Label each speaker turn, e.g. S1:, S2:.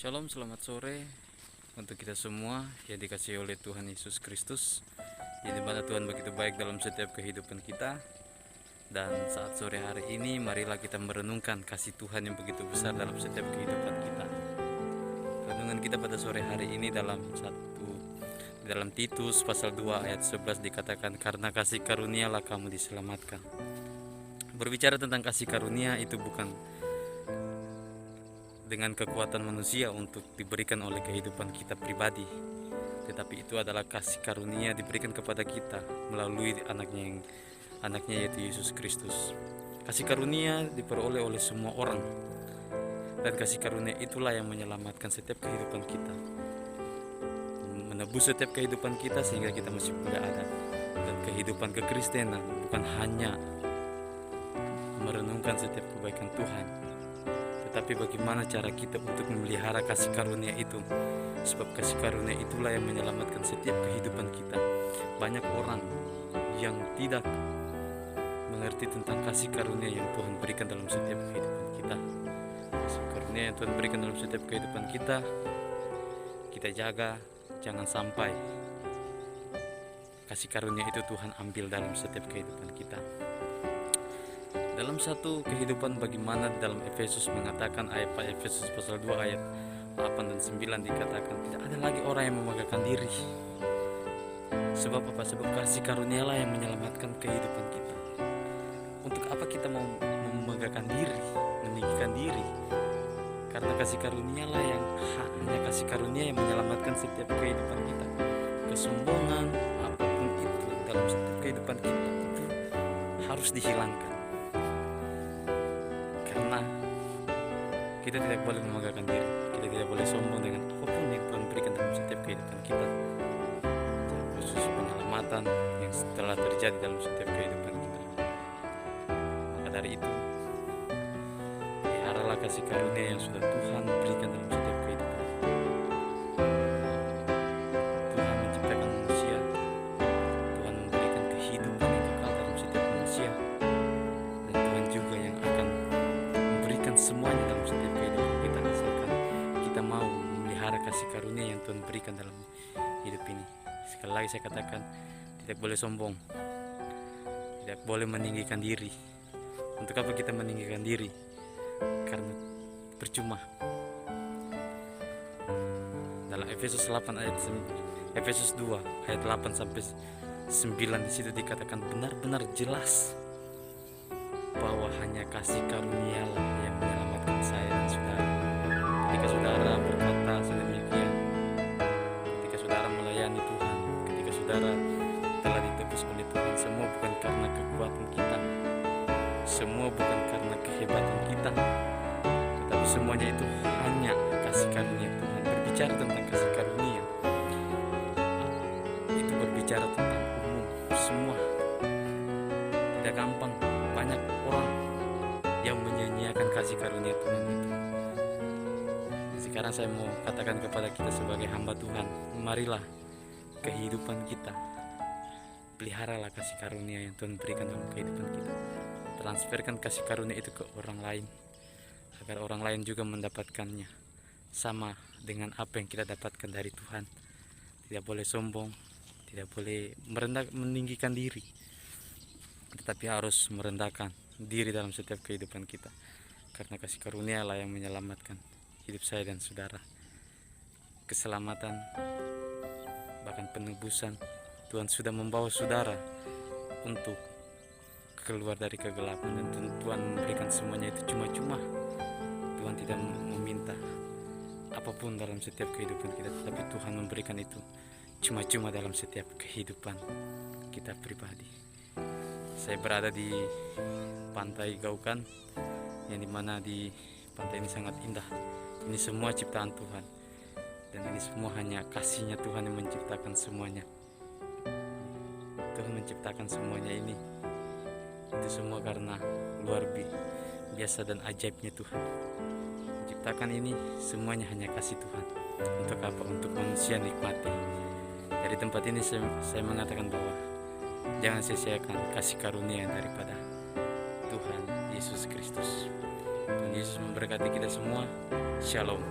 S1: Shalom, selamat sore untuk kita semua yang dikasihi oleh Tuhan Yesus Kristus, yang dimana Tuhan begitu baik dalam setiap kehidupan kita. Dan saat sore hari ini, marilah kita merenungkan kasih Tuhan yang begitu besar dalam setiap kehidupan kita. Renungan kita pada sore hari ini dalam Titus pasal 2 ayat 11 dikatakan, karena kasih karunialah kamu diselamatkan. Berbicara tentang kasih karunia itu bukan dengan kekuatan manusia untuk diberikan oleh kehidupan kita pribadi, tetapi itu adalah kasih karunia diberikan kepada kita melalui anaknya yaitu Yesus Kristus. Kasih karunia diperoleh oleh semua orang, dan kasih karunia itulah yang menyelamatkan setiap kehidupan kita, menebus setiap kehidupan kita sehingga kita masih boleh ada. Dan kehidupan kekristenan bukan hanya merenungkan setiap kebaikan Tuhan, tetapi bagaimana cara kita untuk memelihara kasih karunia itu. Sebab kasih karunia itulah yang menyelamatkan setiap kehidupan kita. Banyak orang yang tidak mengerti tentang kasih karunia yang Tuhan berikan dalam setiap kehidupan kita. Kasih karunia yang Tuhan berikan dalam setiap kehidupan kita, kita jaga, jangan sampai kasih karunia itu Tuhan ambil dalam setiap kehidupan kita. Dalam satu kehidupan bagaimana dalam Efesus mengatakan, Efesus pasal 2 ayat 8 dan 9 dikatakan, tidak ada lagi orang yang memegahkan diri. Sebab apa? Sebab kasih karunialah yang menyelamatkan kehidupan kita. Untuk apa kita mau memegahkan diri, meninggikan diri? Karena kasih karunialah yang hanya kasih karunia yang menyelamatkan setiap kehidupan kita. Kesombongan apapun itu dalam setiap kehidupan kita itu harus dihilangkan. Karena kita tidak boleh memegahkan diri, kita tidak boleh sombong dengan apapun yang Tuhan berikan dalam setiap kehidupan kita, khusus penyelamatan yang telah terjadi dalam setiap kehidupan kita. Maka dari itu, peliharalah kasih karunia yang sudah Tuhan berikan dalam setiap kehidupan. Tuhan menciptakan manusia, Tuhan memberikan kehidupan yang kekal dalam setiap manusia, dan Tuhan juga yang akan memberikan semuanya dalam setiap kehidupan kita, asalkan kita mau memelihara kasih karunia yang Tuhan berikan dalam hidup ini. Sekali lagi saya katakan, tidak boleh sombong, tidak boleh meninggikan diri. Untuk apa kita meninggikan diri? Karena percuma. Dalam Efesus 2 ayat 8 sampai 9 di situ dikatakan benar-benar jelas bahwa hanya kasih karunialah yang menyelamatkan saya dan saudara. Ketika saudara berkata sedemikian, ketika saudara melayani Tuhan, ketika saudara telah ditebus oleh Tuhan, semua bukan karena kekuatan kita, semua bukan karena kehebatan kita, tetapi semuanya itu hanya kasih karunia Tuhan. Berbicara tentang kasih karunia itu berbicara tentang umum, semua. Tidak gampang, banyak orang yang menyanyiakan kasih karunia Tuhan itu. Sekarang saya mau katakan kepada kita sebagai hamba Tuhan, marilah kehidupan kita, peliharalah kasih karunia yang Tuhan berikan dalam kehidupan kita. Transferkan kasih karunia itu ke orang lain, agar orang lain juga mendapatkannya sama dengan apa yang kita dapatkan dari Tuhan. Tidak boleh sombong, tidak boleh meninggikan diri, tetapi harus merendahkan diri dalam setiap kehidupan kita. Karena kasih karunia lah yang menyelamatkan hidup saya dan saudara. Keselamatan, bahkan penebusan, Tuhan sudah membawa saudara untuk keluar dari kegelapan, dan Tuhan memberikan semuanya itu cuma-cuma. Tuhan tidak meminta apapun dalam setiap kehidupan kita, tetapi Tuhan memberikan itu cuma-cuma dalam setiap kehidupan kita pribadi. Saya berada di pantai Gaukan, yang dimana di pantai ini sangat indah. Ini semua ciptaan Tuhan, dan ini semua hanya kasih-Nya Tuhan yang menciptakan semuanya. Tuhan menciptakan semuanya ini, itu semua karena luar biasa dan ajaibnya Tuhan. Menciptakan ini semuanya hanya kasih Tuhan. Untuk apa? Untuk manusia nikmati. Dari tempat ini saya mengatakan bahwa jangan sia-siakan kasih karunia daripada Tuhan Yesus Kristus. Tuhan Yesus memberkati kita semua. Shalom.